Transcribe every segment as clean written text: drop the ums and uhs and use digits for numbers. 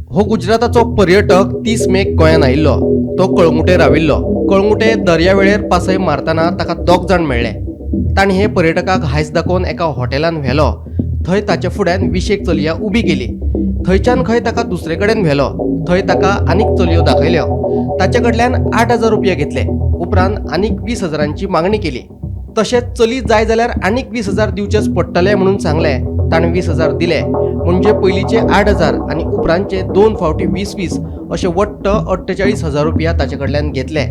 हो गुजराताचो पर्यटक 30 मेक गोंयान आयिल्लो. तो कळंगुटे राविल्लो. कळंगुटे दर्यावेळेर पासय मारतना ताका 2 जाण मेळ्ळे. ताणी हे पर्यटकाक हायस दाखोवन एका हॉटेलान व्हेलो. थंय ताचे फुड्यान 20 चलयां उबी केली. थंयच्यान खंय ताका दुसरे कडेन व्हेलो. थंय ताका आनीक चलयो दाखयल्यो. ताचे कडल्यान 8,000 रुपया घेतले. उपरांत आनीक 20,000ची मागणी केली. तशेंच चली जाय जाल्यार आनीक 20,000 दिवचेच पडटले म्हणून सांगले. ताणें 20,000 दिले. म्हणजे पयलींचे 8,000 आनी उपरांतचे 2 फावटी 20 अशे वट्ट 48,000 रुपया ताचे कडल्यान घेतले.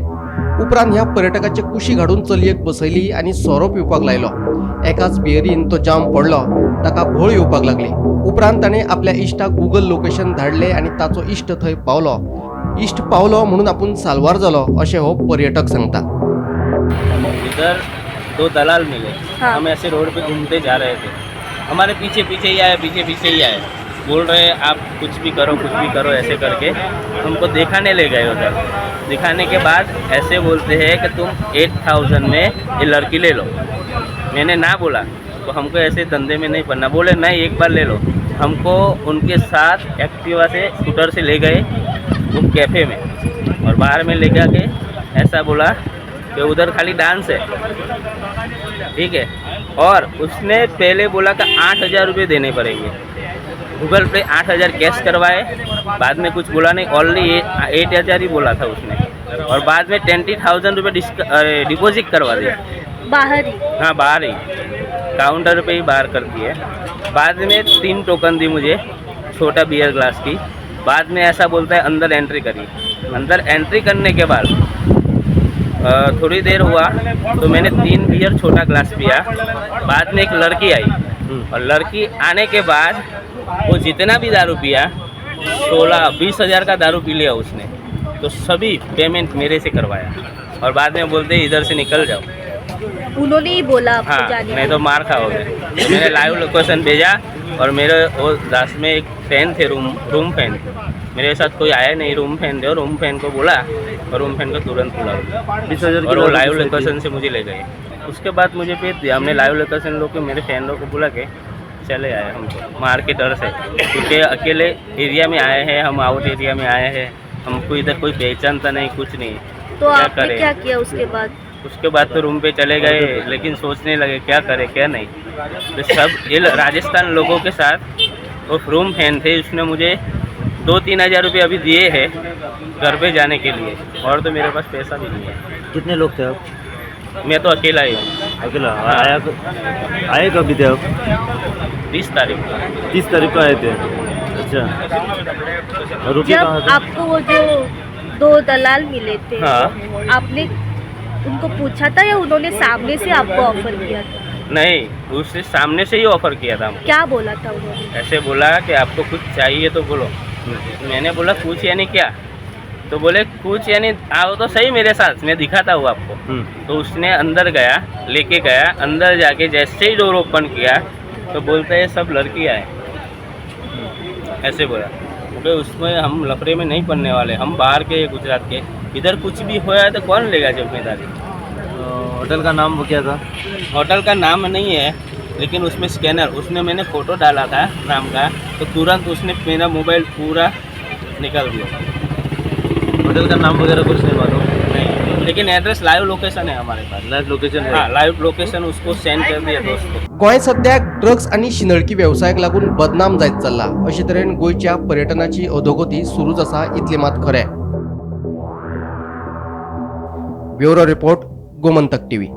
उपरांत ह्या पर्यटकाचे कुशी काडून चलयेक बसयली आनी सोरो पिवपाक लायलो. एकाच बियरीन तो जाम पडलो. ताका भोळ येवपाक लागली. उपरांत ताणें आपल्या इश्टाक गुगल लोकेशन धाडलें आनी ताचो इश्ट थंय पावलो. इश्ट पावलो म्हणून आपूण साल्वार जालो अशें हो पर्यटक सांगता. इधर 2 दलाल मिले। हाँ। हम ऐसे रोड पे घूमते जा रहे थे, हमारे पीछे पीछे ही आए, बोल रहे आप कुछ भी करो ऐसे करके हमको दिखाने ले गए उधर। दिखाने के बाद ऐसे बोलते हैं कि तुम 8,000 में ये लड़की ले लो। मैंने ना बोला तो हमको ऐसे धंधे में नहीं पड़ना। बोले नहीं एक बार ले लो। हमको उनके साथ एक्टिवा से स्कूटर से ले गए वो कैफ़े में और बाहर में ले के ऐसा बोला कि उधर खाली डांस है, ठीक है। और उसने पहले बोला कि 8,000 रुपये देने पड़ेंगे। गूगल पे 8,000 कैश करवाए, बाद में कुछ बोला नहीं, ओनली 8,000 ही बोला था उसने। और बाद में 20,000 रुपये डिपॉजिट करवा दिया बाहर ही। हाँ बाहर ही, काउंटर पे ही बाहर कर दिए। बाद में 3 टोकन दी मुझे छोटा बियर ग्लास की। बाद में ऐसा बोलता है अंदर एंट्री करिए। अंदर एंट्री करने के बाद थोड़ी देर हुआ तो मैंने 3 बियर छोटा ग्लास पिया। बाद में एक लड़की आई और लड़की आने के बाद वो जितना भी दारू पिया 16-20 हज़ार का दारू पी लिया उसने। तो सभी पेमेंट मेरे से करवाया और बाद में बोलते इधर से निकल जाओ। उन्होंने ही बोला आपको हाँ, जाने नहीं को? तो मार खाओगे। तो मैंने लाइव लोकेशन भेजा और मेरे वो दास में एक फैन थे, रूम फैन। मेरे साथ कोई आया नहीं, रूम फैन थे, और रूम फैन को बोला और रूम फैन को तुरंत बुला और वो लाइव लोकेशन से मुझे ले गए। उसके बाद मुझे भेज दिया। हमने लाइव लोकेशन लोग के मेरे फैन लोग को बोला के चले आए हमको मार के डर से, क्योंकि अकेले एरिया में आए हैं, हम आउट एरिया में आए हैं, हमको इधर कोई पहचानता नहीं, कुछ नहीं। तो क्या आपने करें? क्या किया उसके बाद? उसके बाद तो रूम पे चले गए, लेकिन सोचने लगे क्या करें क्या नहीं। तो सब ये राजस्थान लोगों के साथ वो रूम फैन थे, उसने मुझे 2-3 हज़ार रुपये अभी दिए हैं घर पे जाने के लिए, और तो मेरे पास पैसा भी नहीं है। कितने लोग थे आप? मैं तो अकेला ही हूँ। अकेला आए कब थे आप? 30 तारीख को। 30 तारीख को आए थे। अच्छा, और रुके जब कहाँ थे? आपको वो जो 2 दलाल मिले थे, हाँ। आपने उनको पूछा था या उन्होंने सामने से आपको ऑफर किया था? नहीं, उससे सामने से ही ऑफर किया था हमको। क्या बोला था उन्होंने? ऐसे बोला कि आपको कुछ चाहिए तो बोलो। मैंने बोला कुछ यानी क्या? तो बोले कुछ यानी आओ तो सही मेरे साथ, मैं दिखाता हूँ आपको। तो उसने अंदर गया, लेके गया। अंदर जाके जैसे ही डोर ओपन किया तो बोलते हैं सब लड़की आए, ऐसे बोला। क्योंकि उसमें हम लफड़े में नहीं पड़ने वाले, हम बाहर के गुजरात के, इधर कुछ भी होया तो कौन लेगा जिम्मेदारी। होटल का नाम वो क्या था? होटल का नाम नहीं है, लेकिन उसमें स्कैनर, उसने मैंने फ़ोटो डाला था नाम का, तो तुरंत उसने मेरा मोबाइल पूरा निकाल दिया। होटल का नाम वगैरह कुछ नहीं मालूम? नहीं, लेकिन एड्रेस लाइव लोकेशन है हमारे पास। लाइव लोकेशन है? हाँ, लाइव लोकेशन उसको सेंड कर दिया दोस्त को। गोंय सद्याक ड्रग्स आनी शिनळकी वेवसायाक लागून बदनाम जायत चल्ला. अशे तरेन गोंयच्या पर्यटनाची अधोगती सुरूच आसा इतले मात खरें. Bureau report, Gomantak TV.